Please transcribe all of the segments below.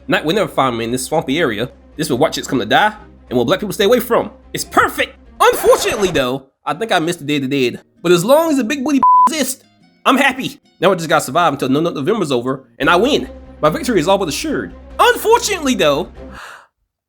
Night will never find me in this swampy area. This will watch chicks come to die, and what black people stay away from. It's perfect! Unfortunately though, I think I missed the Day of the Dead. But as long as the big booty exists, I'm happy. Now I just gotta survive until No Nut November's over, and I win. My victory is all but assured. Unfortunately though,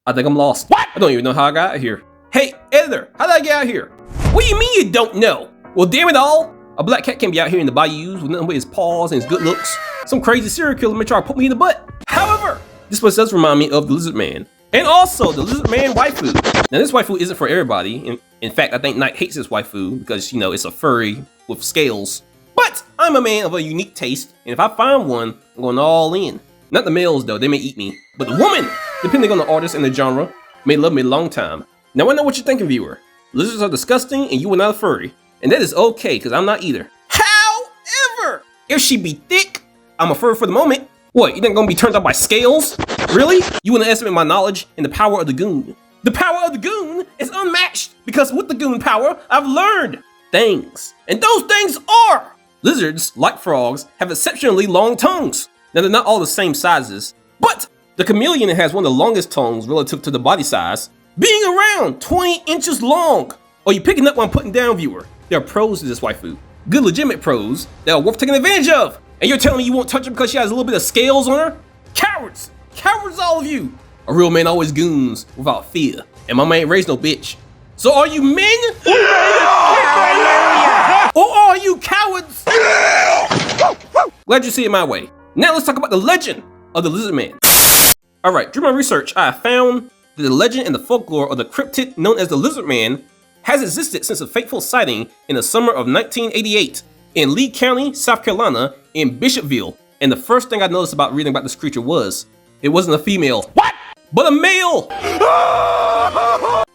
I think I'm lost. What? I don't even know how I got out here. Hey, editor, how did I get out here? What do you mean you don't know? Well, damn it all. A black cat can't be out here in the bayous with nothing but his paws and his good looks. Some crazy serial killer may try to put me in the butt. However, this place does remind me of the Lizardman. And also the Lizardman Waifu. Now this waifu isn't for everybody. In fact, I think Knight hates this waifu because, you know, it's a furry with scales. But I'm a man of a unique taste, and if I find one, I'm going all in. Not the males though, they may eat me. But the woman, depending on the artist and the genre, may love me a long time. Now I know what you're thinking, viewer. Lizards are disgusting and you are not a furry. And that is okay, because I'm not either. However, if she be thick, I'm a furry for the moment. What, you think I'm gonna be turned off by scales? Really? You wanna estimate my knowledge in the power of the goon? The power of the goon is unmatched, because with the goon power, I've learned things. And those things are! Lizards, like frogs, have exceptionally long tongues. Now they're not all the same sizes, but the chameleon has one of the longest tongues relative to the body size, being around 20 inches long. Are you picking up what I'm putting down, viewer? There are pros to this waifu. Good legitimate pros that are worth taking advantage of. And you're telling me you won't touch her because she has a little bit of scales on her? Cowards! Cowards all of you! A real man always goons without fear. And my man ain't raised no bitch. So are you men? Or are you cowards? Glad you see it my way. Now let's talk about the legend of the Lizardman. Alright, through my research, I have found that the legend and the folklore of the cryptid known as the Lizardman has existed since a fateful sighting in the summer of 1988 in Lee County, South Carolina, in Bishopville. And the first thing I noticed about reading about this creature was, it wasn't a female. What? But a male!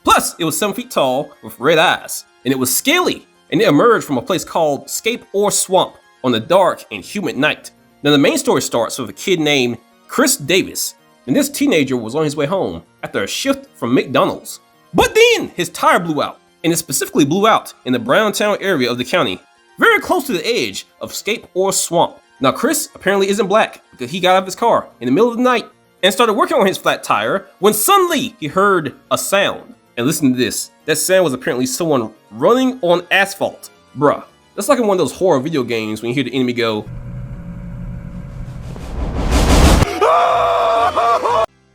Plus, it was 7 feet tall with red eyes, and it was scaly, and it emerged from a place called Scape or Swamp on a dark and humid night. Now the main story starts with a kid named Chris Davis, and this teenager was on his way home after a shift from McDonald's. But then his tire blew out, and it specifically blew out in the Browntown area of the county, very close to the edge of Scape or Swamp. Now Chris apparently isn't black because he got out of his car in the middle of the night and started working on his flat tire when suddenly he heard a sound. And listen to this, that sound was apparently someone running on asphalt. Bruh, that's like in one of those horror video games when you hear the enemy go.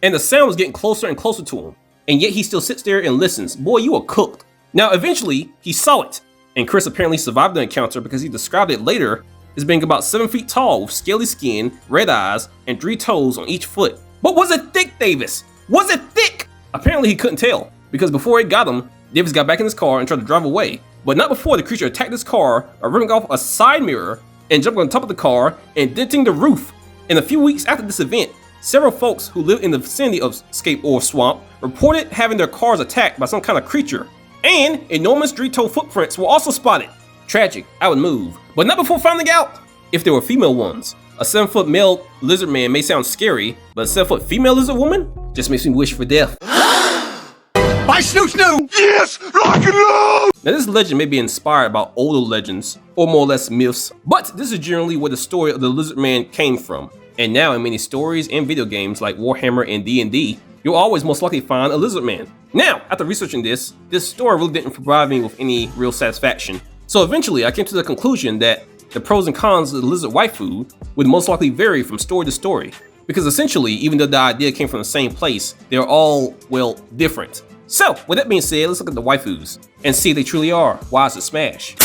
And the sound was getting closer and closer to him, and yet he still sits there and listens. Boy, you are cooked. Now eventually, he saw it, and Chris apparently survived the encounter because he described it later as being about 7 feet tall with scaly skin, red eyes, and 3 toes on each foot. But was it thick, Davis? Was it thick? Apparently he couldn't tell, because before it got him, Davis got back in his car and tried to drive away, but not before the creature attacked his car, ripping off a side mirror and jumping on top of the car and denting the roof. And a few weeks after this event, several folks who lived in the vicinity of Scape or Swamp reported having their cars attacked by some kind of creature. And enormous 3-toe footprints were also spotted. Tragic, I would move, but not before finding out if there were female ones. A 7-foot male lizard man may sound scary, but a 7-foot female lizard woman just makes me wish for death. Bye, Snoo Snoo! Yes, rock and roll! Now this legend may be inspired by older legends, or more or less myths, but this is generally where the story of the lizard man came from. And now in many stories and video games like Warhammer and D&D, you'll always most likely find a lizard man. Now, after researching this story really didn't provide me with any real satisfaction. So eventually I came to the conclusion that the pros and cons of the lizard waifu would most likely vary from story to story. Because essentially, even though the idea came from the same place, they're all, well, different. So, with that being said, let's look at the waifus and see if they truly are wise as smash.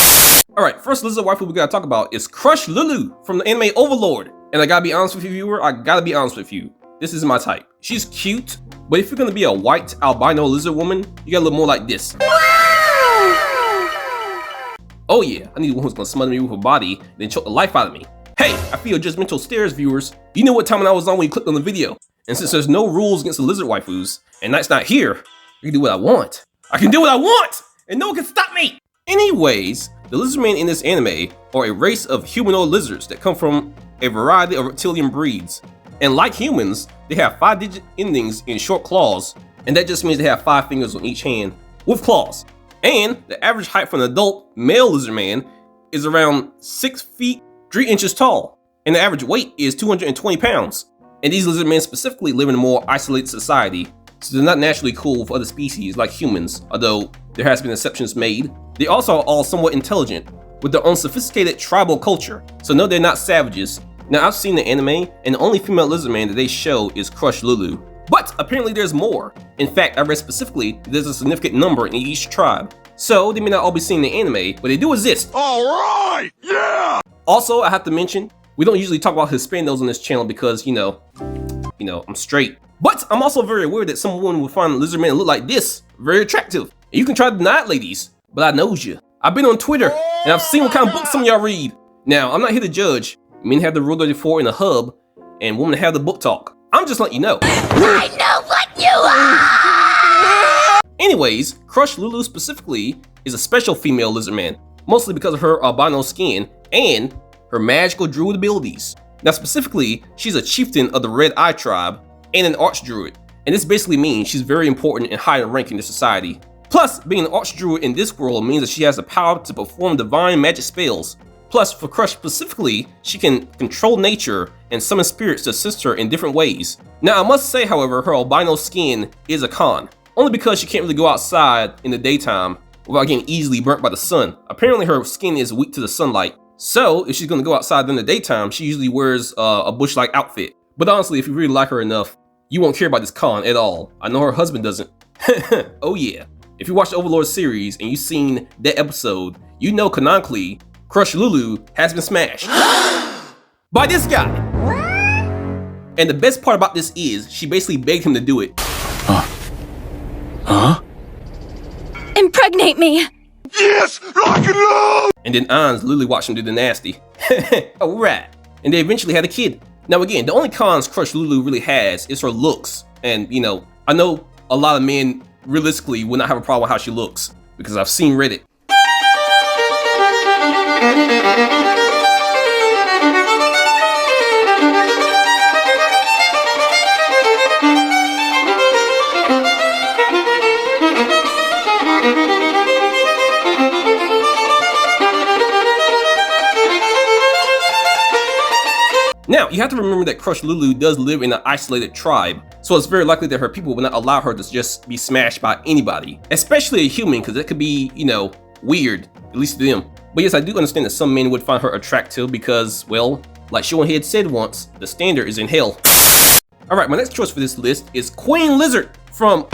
Alright, first lizard waifu we gotta talk about is Crusch Lulu from the anime Overlord. And I gotta be honest with you, viewer, I gotta be honest with you. This is my type. She's cute, but if you're gonna be a white albino lizard woman, you gotta look more like this. Oh yeah, I need one who's gonna smother me with her body, then choke the life out of me. Hey, I feel judgmental stares, viewers. You know what time I was on when you clicked on the video. And since there's no rules against the lizard waifus, and Knight's not here, I can do what I want. I can do what I want, and no one can stop me. Anyways, the lizardmen in this anime are a race of humanoid lizards that come from a variety of reptilian breeds. And like humans, they have 5-digit endings in short claws, and that just means they have 5 fingers on each hand with claws. And the average height for an adult male lizard man is around 6 feet 3 inches tall, and the average weight is 220 pounds. And these lizard men specifically live in a more isolated society, so they're not naturally cool with other species like humans, although there has been exceptions made. They also are all somewhat intelligent, with their own sophisticated tribal culture, so no, they're not savages. Now, I've seen the anime, and the only female lizard man that they show is Crusch Lulu. But apparently there's more. In fact, I read specifically that there's a significant number in each tribe. So they may not all be seen in the anime, but they do exist. Alright! Yeah! Also, I have to mention, we don't usually talk about Hispanos on this channel because, you know, I'm straight. But I'm also very aware that some women will find lizard men look like this very attractive. And you can try to deny it, ladies, but I knows you. I've been on Twitter, and I've seen what kind of books some of y'all read. Now, I'm not here to judge. Men have the Rule 34 in the hub, and women have the book talk. I'm just letting you know. I know what you are! Anyways, Crusch Lulu specifically is a special female lizard man, mostly because of her albino skin and her magical druid abilities. Now specifically, she's a chieftain of the Red Eye tribe and an archdruid, and this basically means she's very important and high in rank in their society. Plus, being an archdruid in this world means that she has the power to perform divine magic spells. Plus, for Crusch specifically, she can control nature and summon spirits to assist her in different ways. Now, I must say, however, her albino skin is a con, only because she can't really go outside in the daytime without getting easily burnt by the sun. Apparently, her skin is weak to the sunlight, so if she's going to go outside in the daytime, she usually wears a bush-like outfit. But honestly, if you really like her enough, you won't care about this con at all. I know her husband doesn't. Oh yeah. If you watched the Overlord series and you've seen that episode, you know canonically, Crusch Lulu has been smashed by this guy. And the best part about this is she basically begged him to do it. Huh? Impregnate me! Yes! Rock and roll! And then Ans literally watched him do the nasty. Alright. And they eventually had a kid. Now again, the only cons Crusch Lulu really has is her looks. And you know, I know a lot of men realistically would not have a problem with how she looks, because I've seen Reddit. Now, you have to remember that Crusch Lulu does live in an isolated tribe, so it's very likely that her people will not allow her to just be smashed by anybody, especially a human, because that could be, you know, weird, at least to them. But yes, I do understand that some men would find her attractive because, well, like Shonehead said once, the standard is in hell. Alright, my next choice for this list is Queen Lizard from...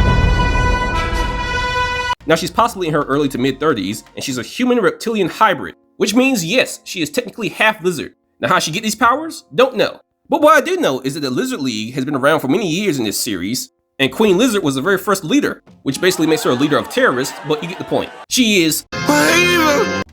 Now, she's possibly in her early to mid-30s, and she's a human-reptilian hybrid, which means, yes, she is technically half lizard. Now, how she get these powers? Don't know. But what I do know is that the Lizard League has been around for many years in this series, and Queen Lizard was the very first leader, which basically makes her a leader of terrorists, but you get the point. She is...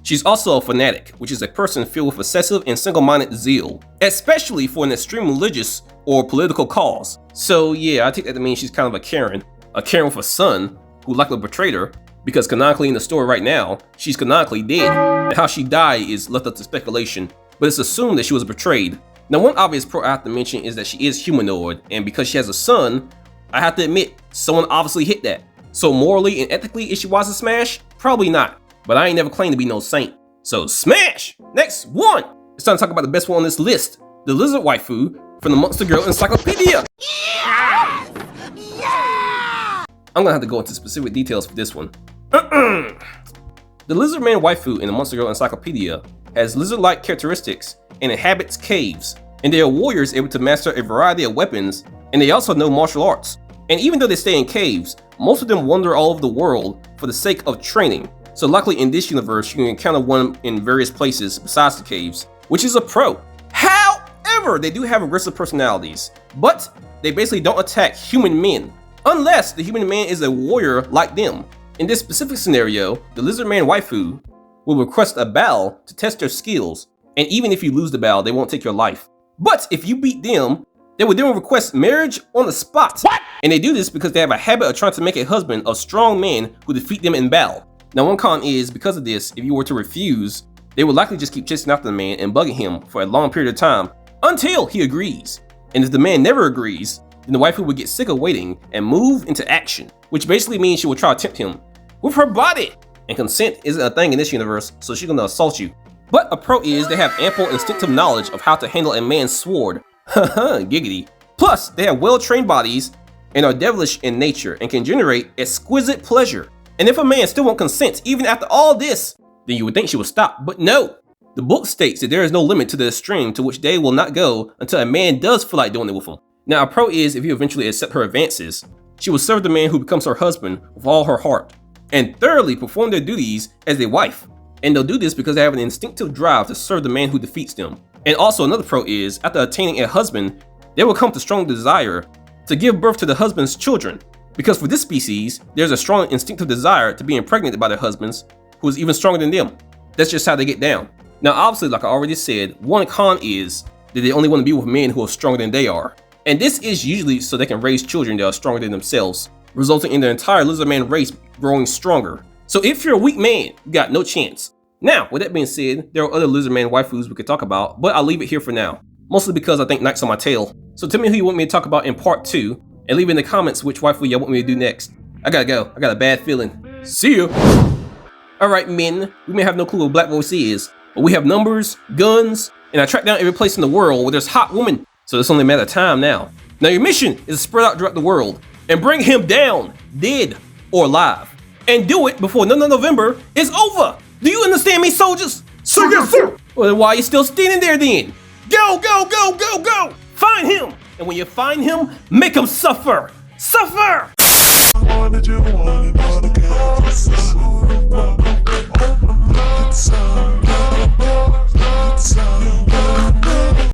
She's also a fanatic, which is a person filled with excessive and single-minded zeal, especially for an extreme religious or political cause. So yeah, I take that to mean she's kind of a Karen with a son who likely betrayed her, because canonically in the story right now, she's canonically dead, and how she died is left up to speculation, but it's assumed that she was betrayed. Now, one obvious pro I have to mention is that she is humanoid, and because she has a son, I have to admit, someone obviously hit that. So morally and ethically, is she wise to smash? Probably not, but I ain't never claimed to be no saint. So smash! Next one! It's time to talk about the best one on this list, the Lizard Waifu from the Monster Girl Encyclopedia. Yes! Yeah! I'm gonna have to go into specific details for this one. The Lizardman Waifu in the Monster Girl Encyclopedia has lizard-like characteristics and inhabits caves, and they are warriors able to master a variety of weapons, and they also know martial arts. And even though they stay in caves, most of them wander all over the world for the sake of training. So luckily in this universe, you can encounter one in various places besides the caves, which is a pro. However, they do have aggressive personalities, but they basically don't attack human men, unless the human man is a warrior like them. In this specific scenario, the Lizardman Waifu will request a battle to test their skills, and even if you lose the battle, they won't take your life. But if you beat them, they will then request marriage on the spot. What? And they do this because they have a habit of trying to make a husband of strong men who defeat them in battle. Now, one con is, because of this, if you were to refuse, they would likely just keep chasing after the man and bugging him for a long period of time until he agrees. And if the man never agrees, then the waifu would get sick of waiting and move into action, which basically means she will try to tempt him with her body. And consent isn't a thing in this universe, so she's gonna assault you. But a pro is they have ample instinctive knowledge of how to handle a man's sword. Haha, giggity. Plus, they have well-trained bodies and are devilish in nature and can generate exquisite pleasure. And if a man still won't consent even after all this, then you would think she would stop, but no. The book states that there is no limit to the extreme to which they will not go until a man does feel like doing it with them. Now, a pro is if you eventually accept her advances, she will serve the man who becomes her husband with all her heart and thoroughly perform their duties as a wife. And they'll do this because they have an instinctive drive to serve the man who defeats them. And also another pro is, after attaining a husband, there will come the strong desire to give birth to the husband's children. Because for this species, there's a strong instinctive desire to be impregnated by their husbands, who is even stronger than them. That's just how they get down. Now obviously, like I already said, one con is that they only want to be with men who are stronger than they are. And this is usually so they can raise children that are stronger than themselves, resulting in the entire Lizardman race growing stronger. So if you're a weak man, you got no chance. Now, with that being said, there are other Lizardman waifus we could talk about, but I'll leave it here for now. Mostly because I think Night's on my tail. So tell me who you want me to talk about in part 2, and leave in the comments which waifu y'all want me to do next. I gotta go, I got a bad feeling. See ya! Alright men, we may have no clue what Black Voice is, but we have numbers, guns, and I tracked down every place in the world where there's hot women, so it's only a matter of time now. Now your mission is to spread out throughout the world, and bring him down, dead or alive. And do it before November is over! Do you understand me, soldiers? Sir, yes, sir! Well, then why are you still standing there then? Go, go, go, go, go! Find him! And when you find him, make him suffer! Suffer! What did you want?